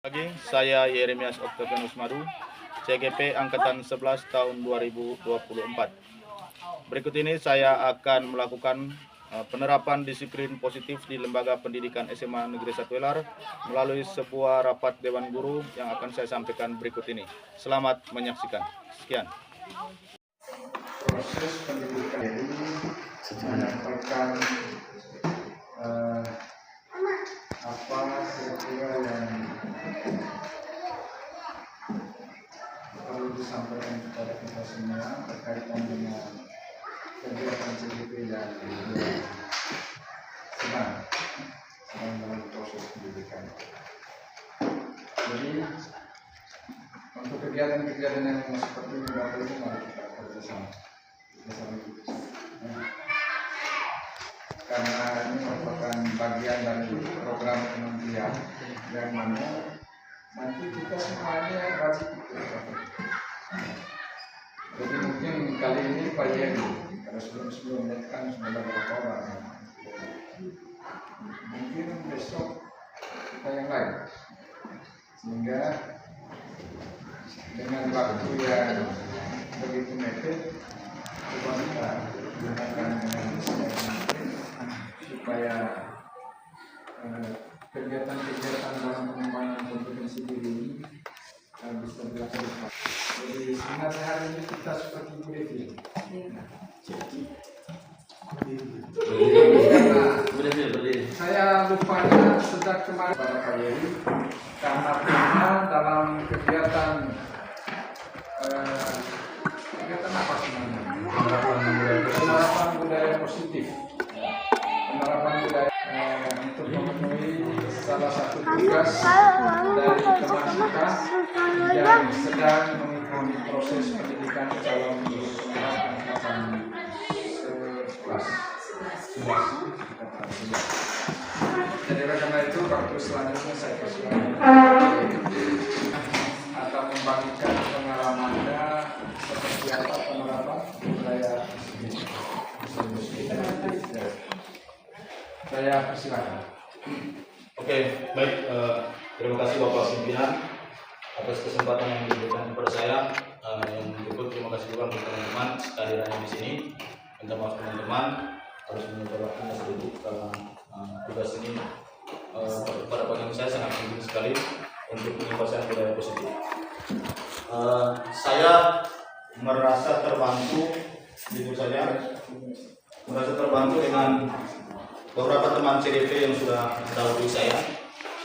Pagi, saya Yeremias Octavianus Madu, CGP Angkatan 11 tahun 2024. Berikut ini saya akan melakukan penerapan disiplin positif di Lembaga Pendidikan SMA Negeri 1 Welar melalui sebuah rapat Dewan Guru yang akan saya sampaikan berikut ini. Selamat menyaksikan. Sekian. Proses pendidikan ini menyampaikan apa kira-kira yang perlu disampaikan kepada kita semua berkaitan dengan kegiatan CGP yang sedang dalam proses pendidikan. Jadi untuk kegiatan-kegiatan yang seperti ini mari kita kerjasama. Karena ini merupakan bagian dari program kementerian yang mana nanti kita semuanya wajib ikut. Jadi mungkin kali ini Pak Yeni, karena sebelum-sebelumnya kan sudah beberapa orang, mungkin besok kita yang lain, sehingga dengan waktu yang begitu mepet, coba kita gunakan dengan supaya kegiatan-kegiatan dalam pengembangan kompetensi diri ini bisa dilakukan. Jadi sehingga hari ini kita seperti Bu Devi. Saya lupanya sejak kemarin pada Pak Yeri karena tema dalam kegiatan apa sebenarnya? Penerapan budaya positif. Penerapan budaya untuk memenuhi salah satu tugas dari teman kita yang sedang mengikuti proses pendidikan calon guru penggerak angkatan 11. Jadi karena itu waktu selanjutnya saya persilakan atau membagikan pengalamannya seperti apa penerapan budaya saya persilakan. Oke, baik. Terima kasih Bapak Pimpinan atas kesempatan yang diberikan kepada saya. Yang berikut terima kasih juga untuk teman-teman sekalian di sini. Minta maaf teman-teman harus menyetor waktunya sedikit karena tugas ini pada bagi saya sangat penting sekali untuk menyebarkan budaya positif. Saya merasa terbantu, dengan beberapa teman CGP yang sudah mendahului saya,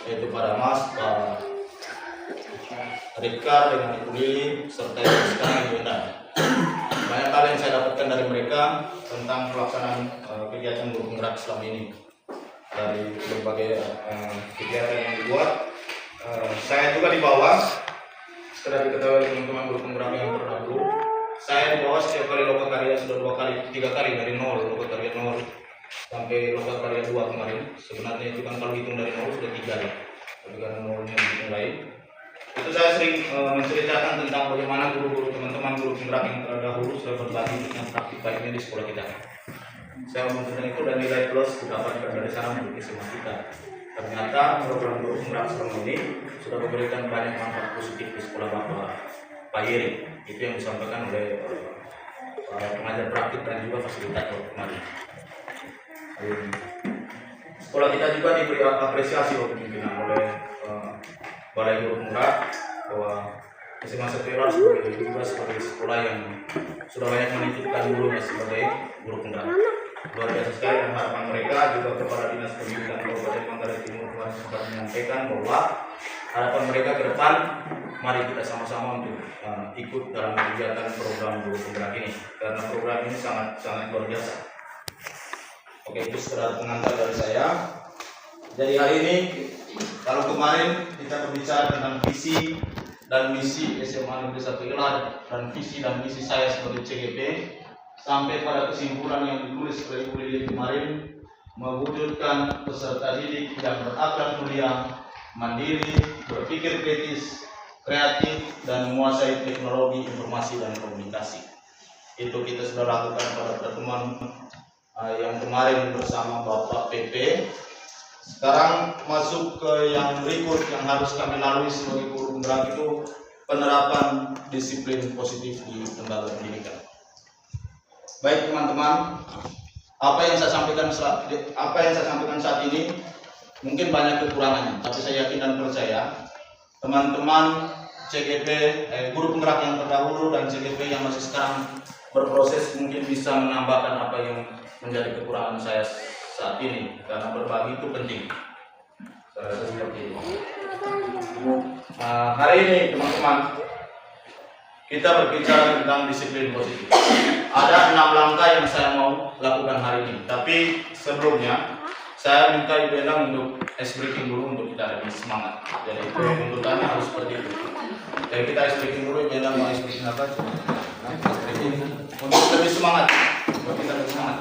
yaitu pada Mas, Pak Rika dengan Ibu Lili, serta yang sekarang Ibu Indah. Banyak hal yang saya dapatkan dari mereka tentang pelaksanaan kegiatan guru penggerak selama ini. Dari berbagai kegiatan yang dibuat, saya juga dibawa. Setelah diketahui teman-teman guru penggerak yang terdahulu, saya dibawa setiap kali lokakarya sudah 3 kali dari nol, lokakarya 0 sampai lokakarya 2 kemarin. Sebenarnya itu kan kalau hitung dari 0 sudah 3 ya, tapi karena nolnya hitung lain. Itu saya sering menceritakan tentang bagaimana guru-guru teman-teman guru penggerak yang terdahulu sudah berbagi tentang praktik baiknya di sekolah kita. Saya menunjukkan itu dan nilai plus didapatkan dari sana untuk SMA kita. Ternyata program guru penggerak selama ini sudah memberikan banyak manfaat positif di sekolah Pak Yeri. Itu yang disampaikan oleh pengajar praktik dan juga fasilitator kemarin. Sekolah kita juga diberi apresiasi pimpinan oleh Balai Guru Penggerak bahwa SMA 1 Welar juga sebagai sekolah yang sudah banyak menitipkan gurunya sebagai guru penggerak. Luar biasa sekali, dan harapan mereka juga kepada Dinas Pendidikan Kabupaten Manggarai Timur kemarin sempat menyampaikan bahwa harapan mereka ke depan, mari kita sama-sama untuk ikut dalam kegiatan program guru penggerak ini, karena program ini sangat luar biasa. Oke, itu sekedar pengantar dari saya. Jadi hari ini, kalau kemarin kita berbicara tentang visi dan misi SMA Negeri 1 Welar dan visi dan misi saya sebagai CGP, sampai pada kesimpulan yang ditulis oleh Ibu Lili kemarin, mewujudkan peserta didik yang berakhlak mulia, mandiri, berpikir kritis, kreatif, dan menguasai teknologi informasi dan komunikasi. Itu kita sudah lakukan pada pertemuan yang kemarin bersama Bapak PP Sekarang masuk ke yang berikut yang harus kami lalui sebagai guru penggerak, itu penerapan disiplin positif di lembaga pendidikan. Baik teman-teman, apa yang saya sampaikan saat ini mungkin banyak kekurangannya, tapi saya yakin dan percaya teman-teman CGP, guru penggerak yang terdahulu dan CGP yang masih sekarang berproses mungkin bisa menambahkan apa yang menjadi kekurangan saya saat ini, karena berbagi itu penting. Saya rasa seperti itu. Hari ini teman-teman, kita berbicara tentang disiplin positif. Ada 6 langkah yang saya mau lakukan hari ini, tapi sebelumnya saya minta Ibu Endang untuk ice breaking dulu untuk kita lebih semangat. Jadi tuntutannya harus seperti itu. Jadi kita ice breaking dulu, Ibu Endang mau ice breaking apa? Untuk lebih semangat, buat kita lebih semangat.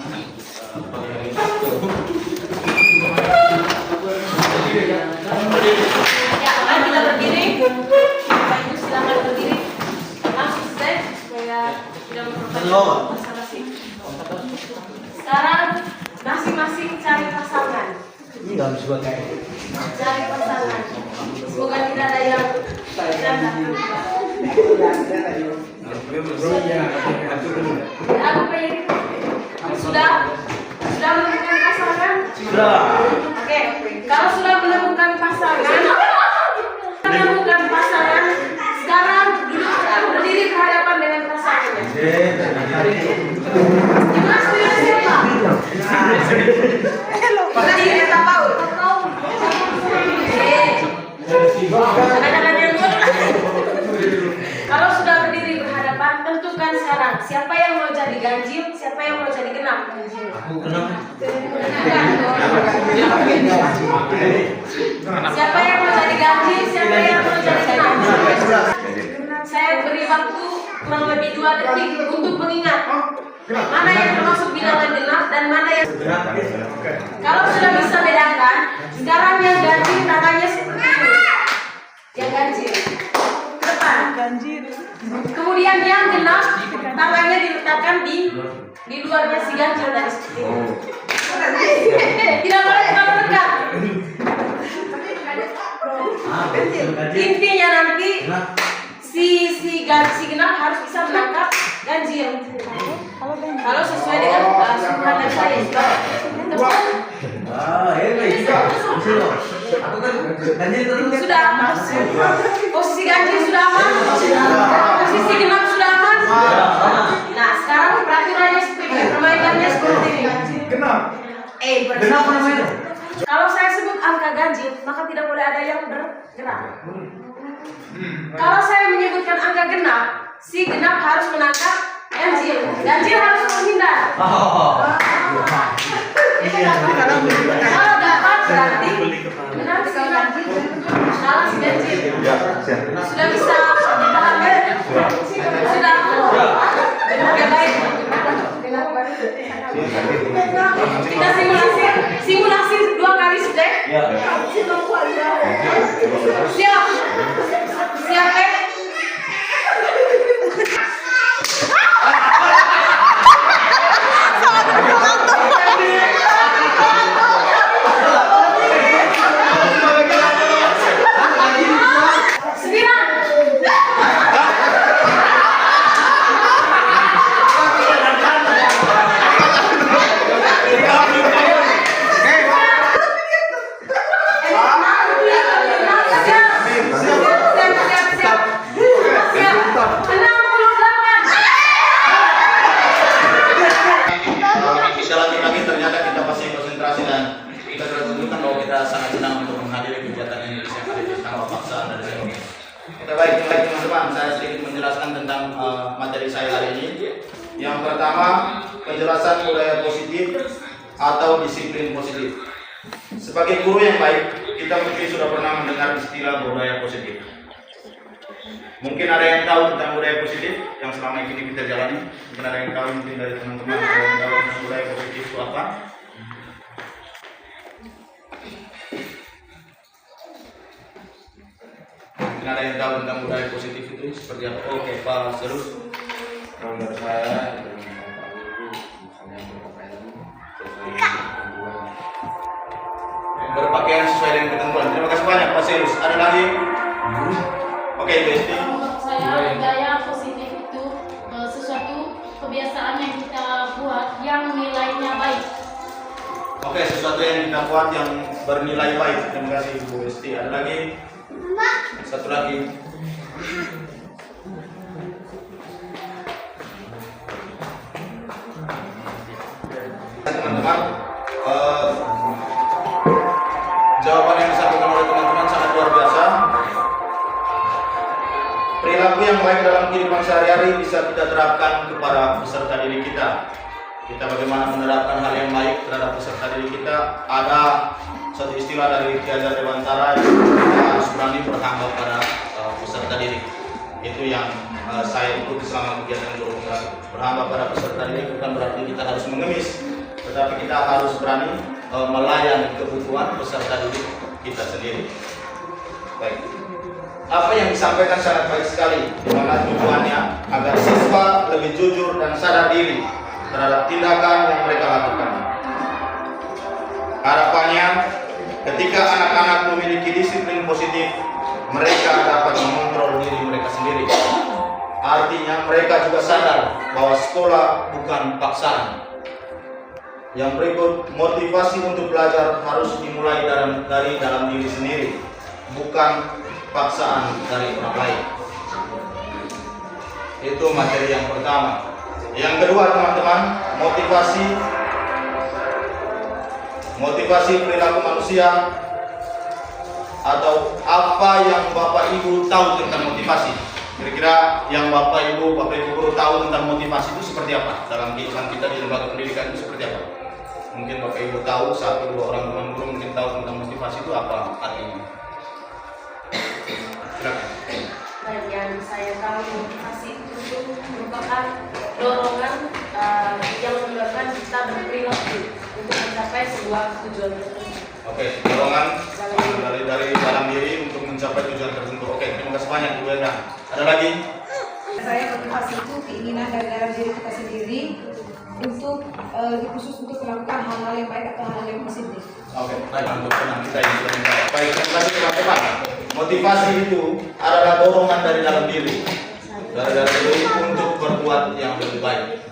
Ya, kita berdiri. Bapak Ibu silakan berdiri. Langsung step supaya tidak memperpanjang masing-masing. Sekarang masing-masing cari pasangan. Cari pasangan. Semoga tidak ada yang sudah menemukan pasangan? Sudah. Oke, kalau sudah menemukan pasangan, sekarang berdiri berhadapan dengan pasangannya. Gimana siapa? Berdiri tak tahu. Anak-anak yang kalau sudah berdiri berhadapan, tentukan sekarang siapa yang mau jadi ganjil, siapa yang mau jadi genap. Siapa yang mau jadi ganjil, siapa yang mau jadi genap. Saya beri waktu kurang lebih 2 detik untuk mengingat mana yang termasuk bilangan genap dan mana yang. Kalau sudah bisa bedakan, sekarang yang ganjil tangannya seperti ini. Yang ganjil depan. Kemudian yang genap tangannya diletakkan di luarnya si ganjil dari seperti ini. Tidak boleh terlalu dekat. Intinya nanti si genap harus bisa menangkap ganjil. Kalau sesuai dengan sumpah dari saya. Sudah aman. Posisi ganjil sudah aman. Posisi genap sudah aman. Nah, sekarang peraturannya seperti ini, permainannya seperti ini. Genap. Kalau saya sebut angka ganjil, maka tidak boleh ada yang bergerak. Kalau saya menyebutkan angka genap, si genap harus menangkap ganjil. Ganjil harus menghindar. Kalau dapat berarti benar si ganjil. Salah si ganjil. Sudah bisa dipahami? Sudah. Oke, baik. Kita simulasi 2 kali step. Siap. Siap, materi saya hari ini. Yang pertama, penjelasan budaya positif atau disiplin positif. Sebagai guru yang baik, kita mungkin sudah pernah mendengar istilah budaya positif. Mungkin ada yang tahu tentang budaya positif yang selama ini kita jalani. Mungkin ada yang tahu, mungkin dari teman-teman ada yang tahu tentang budaya positif itu apa. Mungkin ada yang tahu tentang budaya positif itu seperti apa. Oke, Pak Serus. Kalau dari saya, beberapa Marcelus. Ada lagi? Oke, Besti. Menurut saya gaya positif itu sesuatu kebiasaan yang kita buat yang nilainya baik. Oke, sesuatu yang kita buat yang bernilai baik. Terima kasih Bu Besti. Ada lagi? Satu lagi. Teman-teman, jawaban yang disampaikan oleh teman-teman sangat luar biasa. Perilaku yang baik dalam kehidupan sehari-hari bisa kita terapkan kepada peserta didik kita. Kita bagaimana menerapkan hal yang baik terhadap peserta didik kita. Ada satu istilah dari Ki Hajar Dewantara, kita harus berani berhamba pada peserta didik. Itu yang saya ikuti selama kegiatan guru penggerak. Berhamba pada peserta didik bukan berarti kita harus mengemis, tetapi kita harus berani melayani kebutuhan peserta didik kita sendiri. Baik. Apa yang disampaikan sangat baik sekali, di mana tujuannya agar siswa lebih jujur dan sadar diri terhadap tindakan yang mereka lakukan. Harapannya, ketika anak-anak memiliki disiplin positif, mereka dapat mengontrol diri mereka sendiri. Artinya mereka juga sadar bahwa sekolah bukan paksaan. Yang berikut, motivasi untuk belajar harus dimulai dari dalam diri sendiri, bukan paksaan dari orang lain. Itu materi yang pertama. Yang kedua, teman-teman, motivasi perilaku manusia, atau apa yang Bapak Ibu tahu tentang motivasi. Kira-kira yang Bapak Ibu guru tahu tentang motivasi itu seperti apa dalam kehidupan kita di lembaga pendidikan itu seperti apa? Mungkin Bapak Ibu tahu, satu dua orang teman guru mungkin tahu tentang motivasi itu apa artinya. Dan yang saya tahu, motivasi itu merupakan dorongan yang menyebabkan kita berperilaku untuk mencapai sebuah tujuan tertentu. Oke, dorongan dari dalam diri untuk mencapai tujuan tertentu. Oke, terima kasih banyak Bu Enda. Ada lagi? Saya motivasi itu keinginan dari dalam diri kita sendiri untuk khusus untuk melakukan hal-hal yang baik atau hal-hal yang positif. Oke, baik, untuk tenang kita yang sudah menjawab. Baik, terima kasih teman-teman. Motivasi itu adalah dorongan dari dalam diri, untuk berbuat yang lebih baik.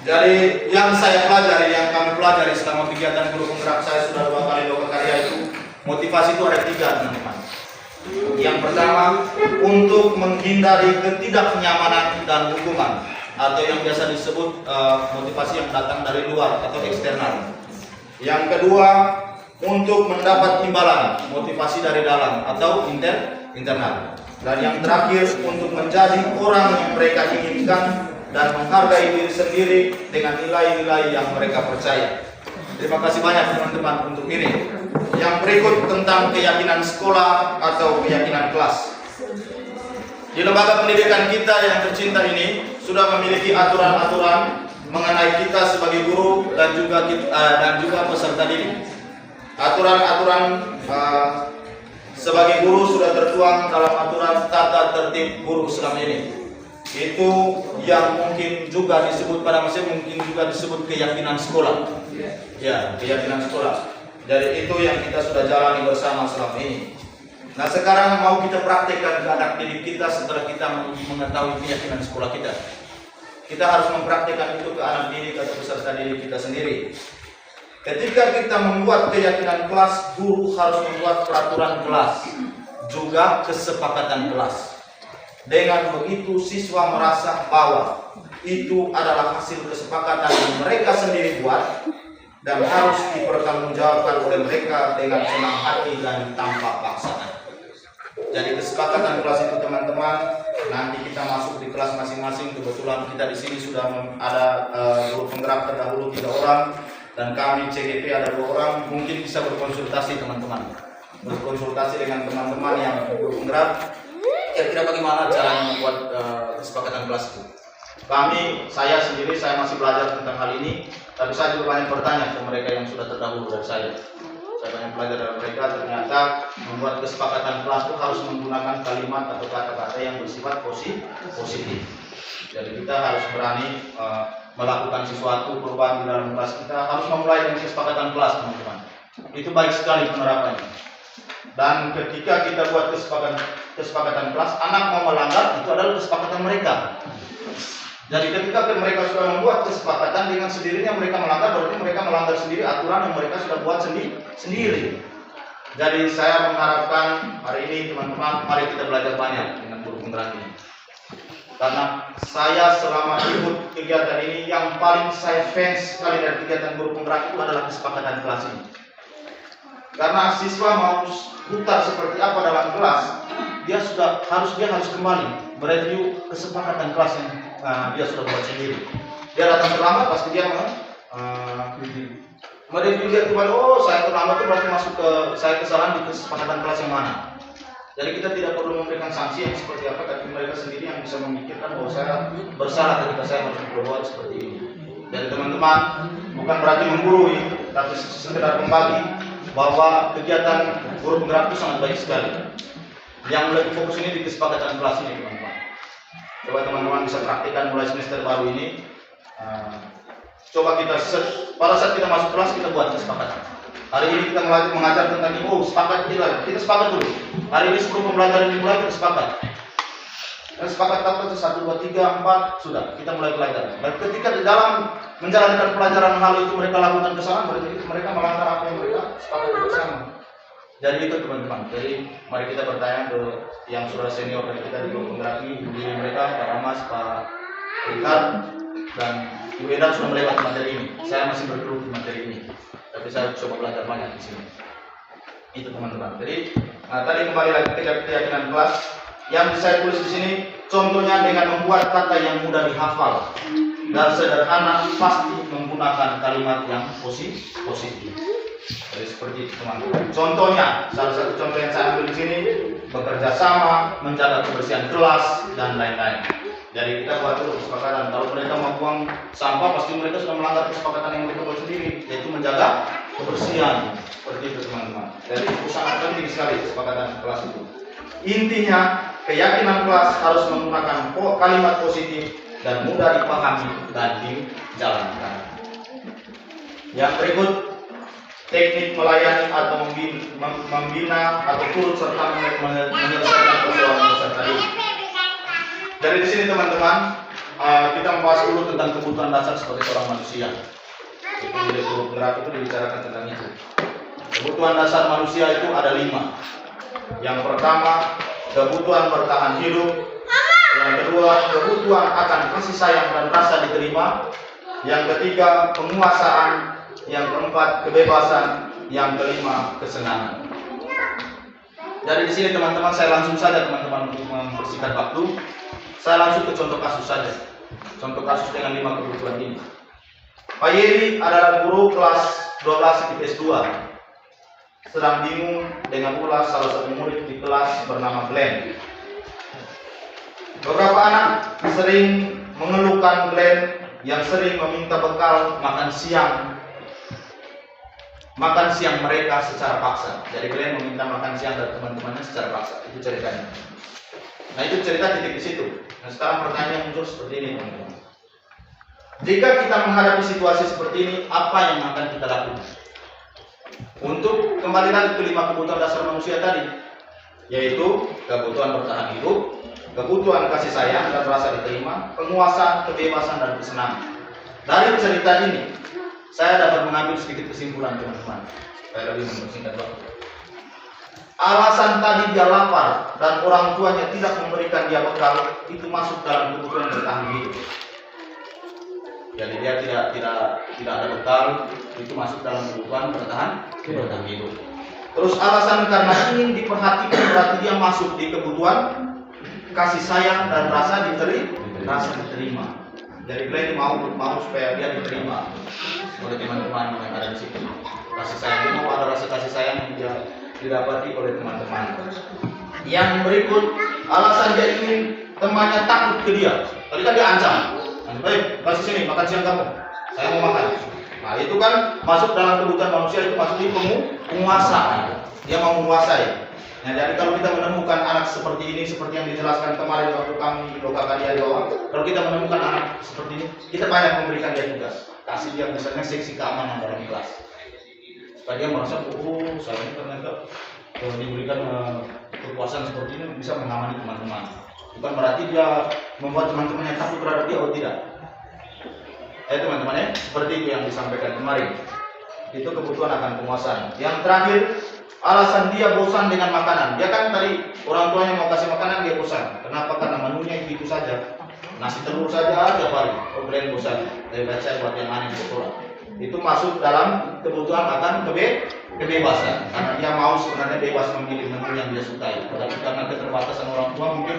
Dari yang saya pelajari, yang kami pelajari selama kegiatan guru penggerak saya sudah 2 kali loka karya itu, motivasi itu ada 3, teman-teman. Yang pertama, untuk menghindari ketidaknyamanan dan hukuman, atau yang biasa disebut motivasi yang datang dari luar atau eksternal. Yang kedua, untuk mendapat imbalan, motivasi dari dalam atau internal. Dan yang terakhir, untuk menjadi orang yang mereka inginkan dan menghargai diri sendiri dengan nilai-nilai yang mereka percaya. Terima kasih banyak teman-teman untuk ini. Yang berikut tentang keyakinan sekolah atau keyakinan kelas. Di lembaga pendidikan kita yang tercinta ini sudah memiliki aturan-aturan mengenai kita sebagai guru dan juga peserta didik. Aturan-aturan sebagai guru sudah tertuang dalam aturan tata tertib guru selama ini. Itu yang mungkin juga disebut pada masa mungkin juga disebut keyakinan sekolah. Ya, keyakinan sekolah. Jadi itu yang kita sudah jalani bersama selama ini. Nah, sekarang mau kita praktekkan ke anak didik kita setelah kita mengetahui keyakinan sekolah kita. Kita harus mempraktekkan itu ke anak didik atau peserta didik kita sendiri. Ketika kita membuat keyakinan kelas, guru harus membuat peraturan kelas, juga kesepakatan kelas. Dengan begitu siswa merasa bahwa itu adalah hasil kesepakatan yang mereka sendiri buat dan harus dipertanggungjawabkan oleh mereka dengan senang hati dan tanpa paksaan. Jadi kesepakatan kelas itu teman-teman, nanti kita masuk di kelas masing-masing. Kebetulan kita di sini sudah ada guru penggerak terdahulu 3 orang dan kami CGP ada 2 orang. Mungkin bisa berkonsultasi teman-teman, berkonsultasi dengan teman-teman yang guru penggerak. Kira-kira bagaimana cara membuat kesepakatan kelas itu? Saya sendiri masih belajar tentang hal ini, tapi saya juga banyak bertanya ke mereka yang sudah terdahulu dari saya. Saya banyak belajar dari mereka, ternyata membuat kesepakatan kelas itu harus menggunakan kalimat atau kata-kata yang bersifat positif. Jadi kita harus berani melakukan sesuatu perubahan di dalam kelas kita, harus memulai dengan kesepakatan kelas, teman-teman. Itu baik sekali penerapannya. Dan ketika kita buat kesepakatan kelas, anak mau melanggar, itu adalah kesepakatan mereka. Jadi ketika mereka sudah membuat kesepakatan, dengan sendirinya mereka melanggar, berarti mereka melanggar sendiri aturan yang mereka sudah buat sendiri. Jadi saya mengharapkan hari ini teman-teman, mari kita belajar banyak dengan guru penggerak ini. Karena saya selama ikut kegiatan ini, yang paling saya fans sekali dari kegiatan guru penggerak itu adalah kesepakatan kelas ini. Karena siswa mau putar seperti apa dalam kelas, dia harus kembali mereview kesepakatan kelas yang dia sudah buat sendiri. Dia datang terlambat, pasti dia mereview dia kembali. Oh, saya terlambat itu berarti saya kesalahan di kesepakatan kelas yang mana. Jadi kita tidak perlu memberikan sanksi yang seperti apa, tapi mereka sendiri yang bisa memikirkan bahwa saya bersalah ketika saya harus berbuat seperti ini. Jadi teman-teman, bukan berarti menggurui, tapi sekedar membagi bahwa kegiatan guru penggerak itu sangat baik sekali. Yang lebih fokus ini di kesepakatan kelas ini, teman-teman. Coba teman-teman bisa praktikkan mulai semester baru ini. Coba kita pada saat kita masuk kelas kita buat kesepakatan. Hari ini kita mengajar tentang ini, sepakat kita sepakat dulu. Hari ini sebelum pembelajaran dimulai kita sepakat. Dan sepakat apa itu 1, 2, 3, 4 sudah kita mulai belajar. Dan ketika di dalam menjalankan pelajaran hal itu mereka lakukan kesalahan, berarti mereka melanggar apa yang mereka sepakat bersama. Jadi itu teman-teman. Jadi mari kita bertanya ke yang sudah senior dari kita di guru penggerak ini, guru mereka, Pak Ramas, Pak Rikard, dan Ibu Eda sudah melewati materi ini. Saya masih bergelut di materi ini, tapi saya coba belajar banyak di sini. Itu teman-teman. Jadi tadi kembali lagi ke keyakinan kelas. Yang saya tulis di sini, contohnya dengan membuat kata yang mudah dihafal dan sederhana, pasti menggunakan kalimat yang positif. Jadi seperti itu teman-teman. Contohnya, salah satu contoh yang saya ambil di sini, bekerja sama, menjaga kebersihan kelas dan lain-lain. Jadi kita buat dulu kesepakatan. Kalau mereka mau buang sampah, pasti mereka sudah melanggar kesepakatan yang mereka buat sendiri, yaitu menjaga kebersihan. Seperti itu teman-teman. Jadi itu sangat penting sekali kesepakatan kelas itu. Intinya, keyakinan kelas harus menggunakan kalimat positif dan mudah dipahami dan dijalankan. Yang berikut, teknik melayani atau membina atau turut serta menyelesaikan persoalan peserta didik. Dari di sini teman-teman, kita membahas dulu tentang kebutuhan dasar sebagai seorang manusia. Itu di guru penggerak itu dibicarakan tentang itu. Kebutuhan dasar manusia itu ada 5. Yang pertama, kebutuhan bertahan hidup. Yang kedua, kebutuhan akan kasih sayang dan rasa diterima. Yang ketiga, penguasaan. Yang keempat, kebebasan. Yang kelima, kesenangan. Dari di sini teman-teman, saya langsung saja teman-teman untuk mempersingkat waktu. Saya langsung ke contoh kasus saja. Contoh kasus dengan 5 kebutuhan ini. Pak Yeri adalah guru kelas 12 di S2. Sedang bingung dengan ulas salah satu murid di kelas bernama Glenn. Beberapa anak sering mengeluhkan Glenn yang sering meminta bekal makan siang mereka secara paksa. Jadi Glenn meminta makan siang dari teman-temannya secara paksa. Itu ceritanya. Nah itu cerita titik di situ. Nah sekarang pertanyaan muncul seperti ini teman-teman. Jika kita menghadapi situasi seperti ini, apa yang akan kita lakukan? Untuk kembali lagi ke 5 kebutuhan dasar manusia tadi, yaitu kebutuhan bertahan hidup, kebutuhan kasih sayang dan rasa diterima, penguasaan, kebebasan dan kesenangan. Dari cerita ini, saya dapat mengambil sedikit kesimpulan teman-teman. Saya lebih mempersingkat waktu. Alasan tadi dia lapar dan orang tuanya tidak memberikan dia bekal, itu masuk dalam kebutuhan bertahan hidup. Jadi dia tidak ada bekal, itu masuk dalam kebutuhan bertahan hidup. Terus alasan karena ingin diperhatikan, berarti dia masuk di kebutuhan kasih sayang dan rasa diterima. Jadi Glenn mau supaya dia diterima oleh teman-teman yang ada di situ. Kasih sayang, dia mau ada rasa kasih sayang yang dia didapati oleh teman-teman. Yang berikut, alasan dia ingin temannya takut ke dia. Tadi kan dia ancam. Baik, kasih sini makan siang kamu. Saya mau makan. Nah itu kan masuk dalam kebutuhan manusia, itu masuk di penguasa. Dia mau menguasai. Nah jadi kalau kita menemukan anak seperti ini, seperti yang dijelaskan kemarin waktu kami di Loka Kadia di awal, kalau kita menemukan anak seperti ini, kita banyak memberikan dia tugas. Kasih dia misalnya seksi keamanan dalam kelas. Supaya dia merasa, saya ini ternyata diberikan kekuasaan seperti ini bisa mengamani teman-teman. Bukan berarti dia membuat teman-temannya takut terhadap dia atau tidak. Teman-teman ya, seperti itu yang disampaikan kemarin. Itu kebutuhan akan penguasaan. Yang terakhir, alasan dia bosan dengan makanan. Dia kan tadi orang tuanya mau kasih makanan dia bosan. Kenapa? Karena menunya itu saja. Nasi telur saja tiap hari. Oh, kalian bosan. Lebih baik saya buat yang aneh sekolah. Itu masuk dalam kebutuhan akan kebebasan. Karena dia mau sebenarnya bebas memilih menu yang dia sukai. Tetapi karena keterbatasan orang tua mungkin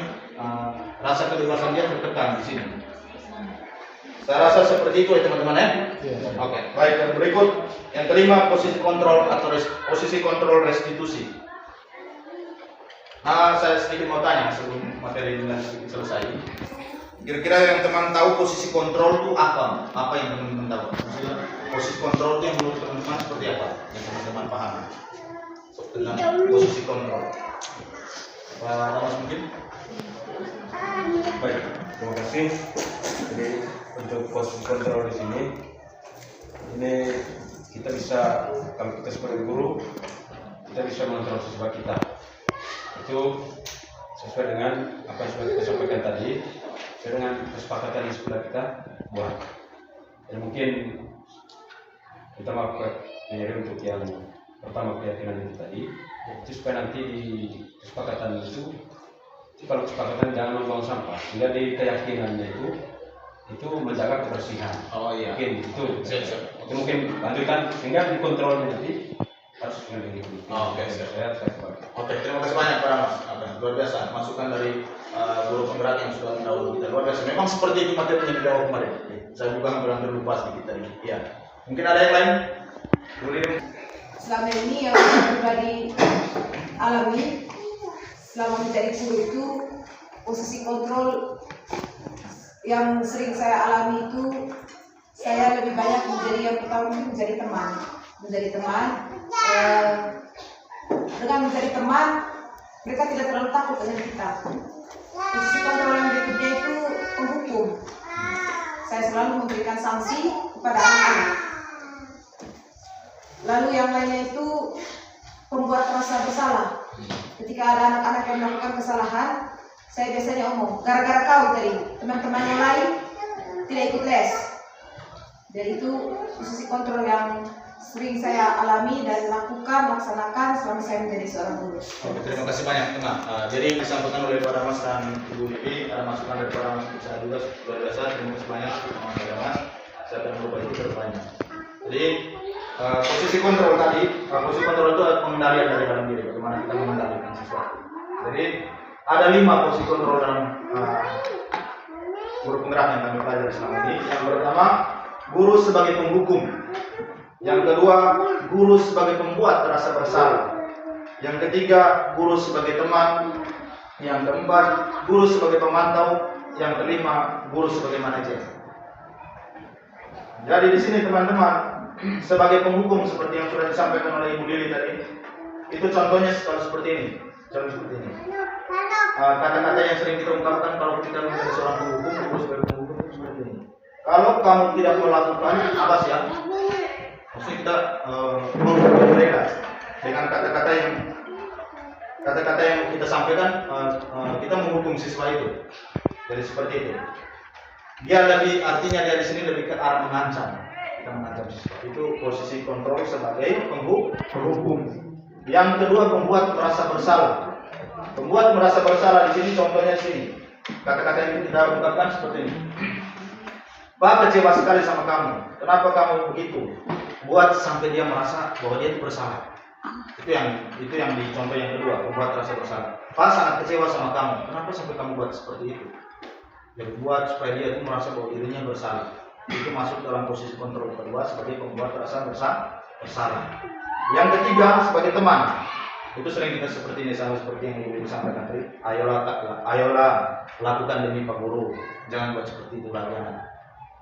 rasa kebebasan dia tertekan di sini. Saya rasa seperti itu ya teman-teman ya. Oke. Baik, yang berikut yang kelima, posisi kontrol atau posisi kontrol restitusi. Saya sedikit mau tanya sebelum materi ini selesai. Kira-kira yang teman tahu posisi kontrol itu apa? Apa yang teman-teman tahu? Maksudnya, posisi kontrol itu yang menurut teman-teman seperti apa? Yang teman-teman pahami tentang posisi kontrol. Pak Mas mungkin? Baik, terima kasih. Jadi untuk posisi kontrol di sini, ini kita bisa, kalau kita sebagai guru, kita bisa mengontrol siswa kita. Itu sesuai dengan apa yang sudah kita sampaikan tadi, sesuai dengan kesepakatan yang sudah kita buat. Dan mungkin kita melakukan untuk yang pertama keyakinan itu tadi, itu supaya nanti di kesepakatan itu, kalau kesepakatan jangan membuang sampah, sehingga di keyakinannya itu menjaga kebersihan. Oh iya. Mungkin itu mungkin lanjutkan sehingga dikontrolnya nanti harus dengan ini. Oke, saya Oke, terima kasih banyak Pak Mas. Luar biasa masukan dari guru penggerak yang sudah mendahului kita. Luar biasa. Memang seperti itu materinya di awal kemarin. Saya bukan hampir lupa sedikit tadi. Ya. Mungkin ada yang lain? Selama ini yang saya pribadi alami selama menjadi guru itu, posisi kontrol yang sering saya alami itu, saya lebih banyak menjadi yang pertama menjadi teman. Dengan menjadi teman, mereka tidak terlalu takut dengan kita. Posisi kontrol yang berikutnya itu penghukum. Saya selalu memberikan sanksi kepada anak-anak. Lalu yang lainnya itu pembuat rasa bersalah. Ketika ada anak-anak yang melakukan kesalahan, saya biasanya omong, gara-gara kau tadi, teman-teman yang lain tidak ikut les. Jadi itu posisi kontrol yang sering saya alami dan laksanakan selama saya menjadi seorang guru. Oke, terima kasih banyak teman. Jadi disampaikan oleh Pak Mas dan Ibu Livi, ada masukan dari Pak Mas saya juga luar biasa. Terima kasih banyak Pak Mas. Saya akan berupa itu terbanyak. Jadi posisi kontrol tadi, posisi kontrol itu adalah pengendalian dari dalam diri, bagaimana kita mengendalikan sesuatu. Jadi ada 5 posisi kontrol dalam guru penggerak yang kami pelajari selama ini. Yang pertama, guru sebagai penghukum. Yang kedua, guru sebagai pembuat rasa bersalah. Yang ketiga, guru sebagai teman. Yang keempat, guru sebagai pemantau. Yang kelima, guru sebagai manajer. Jadi di sini teman-teman, sebagai penghukum seperti yang sudah disampaikan oleh Ibu Lili tadi, itu contohnya kalau seperti ini. Contoh seperti ini. Kata-kata yang sering kita ungkapkan kalau kita menjadi seorang penghukum, guru sebagai penghukum itu seperti ini. Kalau kamu tidak melakukan apa sih ya? Maksudnya kita menghukum mereka dengan kata-kata yang kita sampaikan, kita menghukum siswa itu. Jadi seperti itu. Artinya dia di sini lebih ke arah mengancam. Kita mengancam siswa. Itu posisi kontrol sebagai penghukum. Yang kedua, pembuat merasa bersalah. Pembuat merasa bersalah di sini contohnya sini. Kata-kata yang kita ungkapkan seperti ini. Pak kecewa sekali sama kamu. Kenapa kamu begitu? Buat sampai dia merasa bahwa dia itu bersalah. Itu yang di contoh yang kedua, membuat rasa bersalah. Pak sangat kecewa sama kamu. Kenapa sampai kamu buat seperti itu? Jadi buat supaya dia itu merasa bahwa dirinya bersalah. Itu masuk dalam posisi kontrol kedua sebagai pembuat rasa bersalah. Yang ketiga sebagai teman. Itu sering kita seperti ini, sama seperti yang Ibu disampaikan tadi. Ayolah lakukan demi Pak Guru. Jangan buat seperti itu lagi.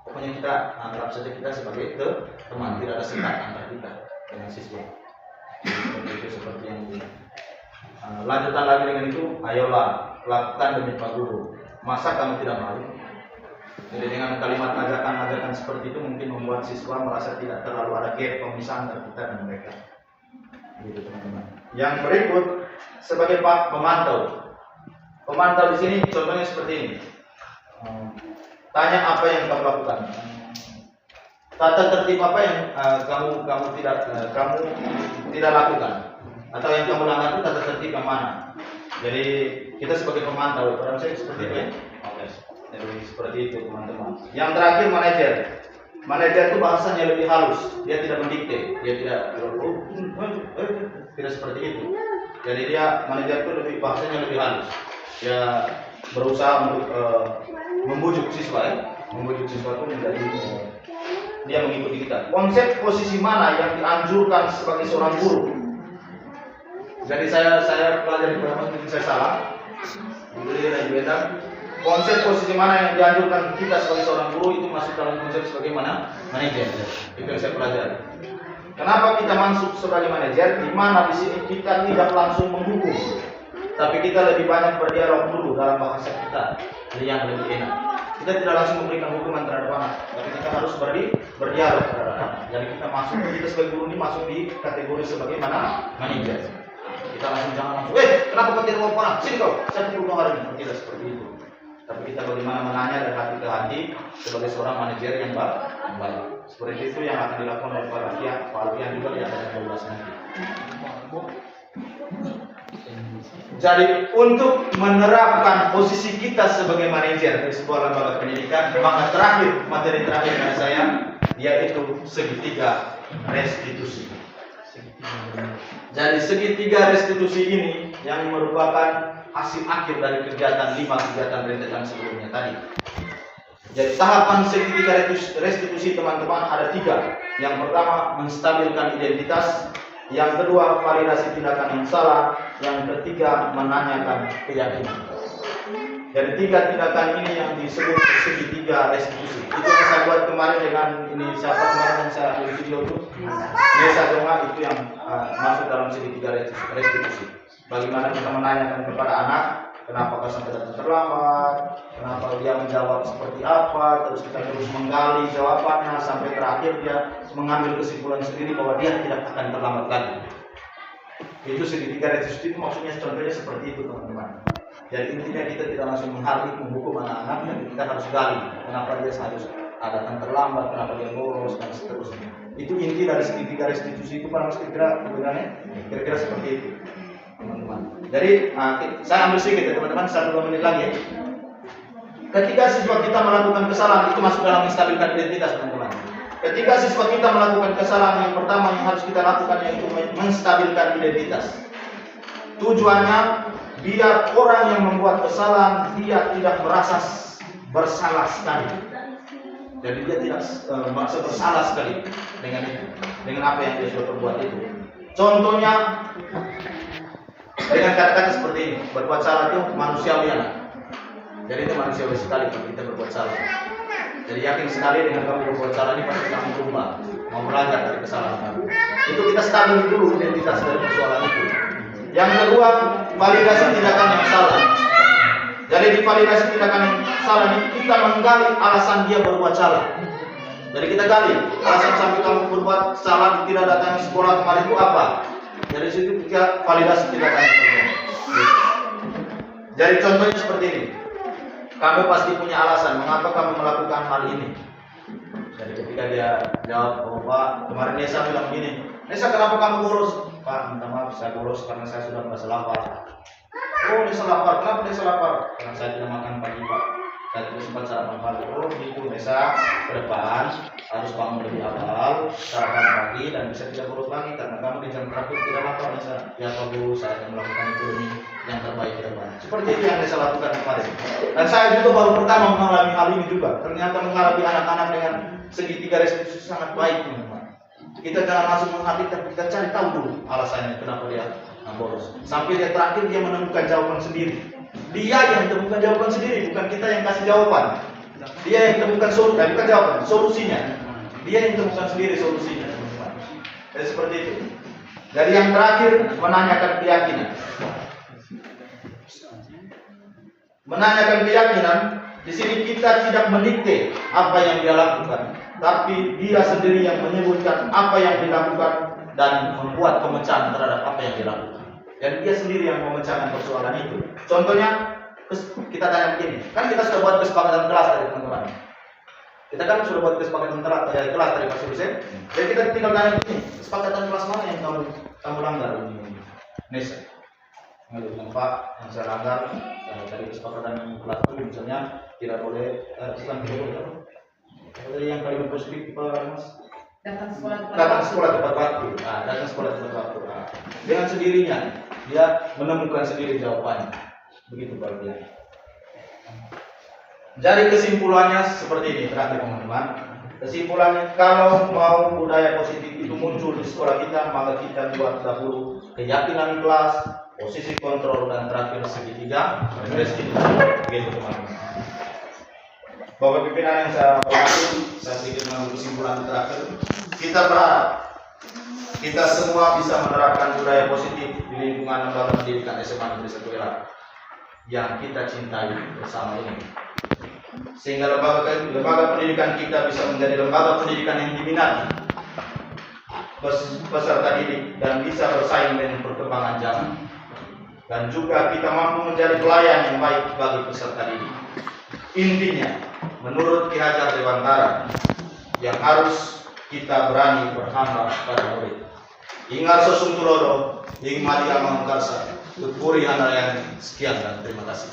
Pokoknya kita anggap saja kita sebagai teman, tidak ada sekat antara kita dengan siswa. Seperti yang ini. Lanjutan lagi dengan itu, ayolah lakukan demi Pak Guru. Masa kamu tidak malu? Jadi dengan kalimat ajakan-ajakan seperti itu mungkin membuat siswa merasa tidak terlalu ada gap pemisahan antara kita dan mereka. Gitu, teman-teman. Yang berikut sebagai pemantau. Pemantau di sini contohnya seperti ini. Tanya apa yang kamu lakukan. Tata tertib apa yang kamu tidak lakukan, atau yang kamu langgar itu tata tertib yang mana. Jadi kita sebagai pemantau, pada saya seperti itu ya. Oke. Jadi seperti itu teman-teman. Yang terakhir manajer. Manajer itu bahasanya lebih halus, dia tidak mendikte, dia tidak seperti itu. Jadi dia manajer itu bahasanya lebih halus. Dia berusaha untuk membujuk siswa ya, membujuk siswa itu menjadi dia mengikuti kita. Konsep posisi mana yang dianjurkan sebagai seorang guru? Jadi saya pelajari beberapa mungkin saya salah. Konsep posisi mana yang dianjurkan kita sebagai seorang guru itu masuk dalam konsep sebagai mana? Manajer. Itu yang saya pelajari. Kenapa kita masuk sebagai manajer? Di mana di sini kita tidak langsung menghukum, tapi kita lebih banyak berdialog dulu dalam bahasa kita yang lebih enak. Kita tidak langsung memberikan hukuman terhadap anak, tapi kita harus berdialog terhadap anak. Jadi kita sebagai guru ini masuk di kategori sebagai mana? Manajer. Kita langsung jangan langsung, kenapa kau tidak mau anak? Sini kau, saya perlu kau hari ini. Tidak seperti itu. Tapi kita bagaimana menanya dari hati ke hati sebagai seorang manajer yang baik. Seperti itu yang akan dilakukan oleh Pak Alfian juga di atas 12 nanti. Jadi untuk menerapkan posisi kita sebagai manajer di sebuah lembaga pendidikan, maka materi terakhir dari saya yaitu segitiga restitusi. Jadi segitiga restitusi ini yang merupakan hasil akhir dari kegiatan 5 kegiatan rentetan sebelumnya tadi. Jadi tahapan segitiga restitusi teman-teman ada 3. Yang pertama menstabilkan identitas, yang kedua validasi tindakan yang salah, yang ketiga menanyakan keyakinan. Jadi 3 tindakan ini yang disebut segitiga restitusi. Itu yang saya buat kemarin dengan ini siapa kemarin yang saya ambil video itu. Nesa Jonga itu yang masuk dalam segitiga restitusi. Bagaimana kita menanyakan kepada anak, kenapa kau sampai datang terlambat, kenapa dia menjawab seperti apa, terus kita terus menggali jawabannya sampai terakhir dia mengambil kesimpulan sendiri bahwa dia tidak akan terlambat lagi. Itu segitiga restitusi itu maksudnya contohnya seperti itu teman-teman. Jadi intinya kita tidak langsung menghukum anak-anak, dan kita harus gali kenapa dia harus datang terlambat, kenapa dia bolos dan seterusnya. Itu inti dari segitiga restitusi itu pada kira-kira seperti itu. Teman-teman. Jadi saya ambil sedikit ya teman-teman, 1-2 menit lagi ya. Ketika siswa kita melakukan kesalahan itu masuk dalam menstabilkan identitas teman-teman. Ketika siswa kita melakukan kesalahan, yang pertama yang harus kita lakukan yaitu menstabilkan identitas. Tujuannya biar orang yang membuat kesalahan dia tidak merasa bersalah sekali. Jadi dia tidak merasa bersalah sekali dengan itu, dengan apa yang dia sudah perbuat itu. Contohnya dengan kata-kata seperti ini, berbuat salah itu manusiawi anak. Jadi itu manusiawi sekali kalau kita berbuat salah. Jadi yakin sekali dengan kamu berbuat salah ini pasti kamu berubah, mau belajar dari kesalahan kamu. Itu kita stabil dulu identitas dari persoalan itu. Yang kedua, validasi tindakan yang salah. Jadi di validasi tindakan yang salah ini kita menggali alasan dia berbuat salah. Jadi kita gali alasan sampai kamu berbuat salah tidak datang sekolah kemarin itu apa. Dari situ kita validasi tindakan yang salah. Jadi contohnya seperti ini. Kamu pasti punya alasan mengapa kamu melakukan hal ini. Jadi ketika dia jawab, oh Pak, kemarin Nesa bilang begini, Nesa kenapa kamu bolos? Pak, minta maaf saya bolos karena saya sudah merasa lapar. Oh Nesa lapar, kenapa Nesa lapar? Karena saya tidak makan pagi Pak. Saya tidak sempat sarapan pagi. Oh gitu Nesa, ke depan harus bangun lebih awal, sarapan pagi dan bisa tidak bolos lagi karena kamu di jam terakhir tidak lapar Nesa. Ya Pak Bu, saya akan melakukan itu demi yang terbaik ke depan. Seperti itu yang Nesa lakukan kemarin. Dan saya juga baru pertama mengalami hal ini juga. Ternyata menghadapi anak-anak dengan segitiga restitusi sangat baik teman-teman. Kita jangan langsung menghadapi, tapi kita cari tahu dulu alasannya kenapa dia bolos. Sampai dia terakhir dia menemukan jawaban sendiri. Dia yang temukan jawaban sendiri, bukan kita yang kasih jawaban. Dia yang temukan bukan jawaban, solusinya. Dia yang temukan sendiri solusinya teman-teman. Jadi seperti itu. Dari yang terakhir menanyakan keyakinan. Menanyakan keyakinan, di sini kita tidak mendikte apa yang dia lakukan, tapi dia sendiri yang menyebutkan apa yang dilakukan dan membuat pemecahan terhadap apa yang dilakukan. Dan dia sendiri yang memecahkan persoalan itu. Contohnya, kita tanya begini, kan kita sudah buat kesepakatan kelas tadi teman-teman. Kita kan sudah buat kesepakatan kelas tadi Pak Sulusen. Jadi kita tinggal tanya begini, kesepakatan kelas mana yang kamu langgar ini? Nesa. Yang Pak, yang saya langgar dari kesepakatan kelas itu misalnya tidak boleh yang paling positif Pak Mas. Datang sekolah tepat waktu. Datang sekolah tepat waktu. Dengan sendirinya dia menemukan sendiri jawabannya. Begitu Pak dia. Jadi kesimpulannya seperti ini terakhir teman-teman. Kesimpulannya, kalau mau budaya positif itu muncul di sekolah kita, maka kita buat dahulu keyakinan kelas, posisi kontrol, dan terakhir segitiga restitusi. Begitu teman-teman. Bapak pimpinan yang saya hormati, saya sedikit mengambil kesimpulan terakhir. Kita berharap kita semua bisa menerapkan budaya positif di lingkungan lembaga pendidikan SMA Negeri 1 Welar yang kita cintai bersama ini, sehingga lembaga pendidikan kita bisa menjadi lembaga pendidikan yang diminati peserta didik dan bisa bersaing dengan perkembangan zaman, dan juga kita mampu menjadi pelayan yang baik bagi peserta didik. Intinya, menurut Ki Hajar Dewantara, yang harus kita berani berhamba pada murid. Ingat sosum tulodo, ing mati amang karsa, tutpuri handalayan. Sekian dan terima kasih.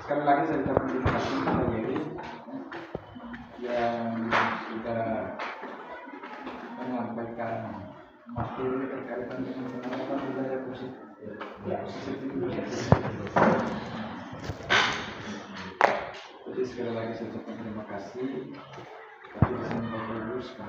Sekali lagi saya ucapkan terima kasih kepada Yeri yang sudah menyampaikan materi terkaitan dengan penerapan budaya positif. Jadi sekali lagi saya ucapkan terima kasih. Tapi di sini Bapak Ibu sekalian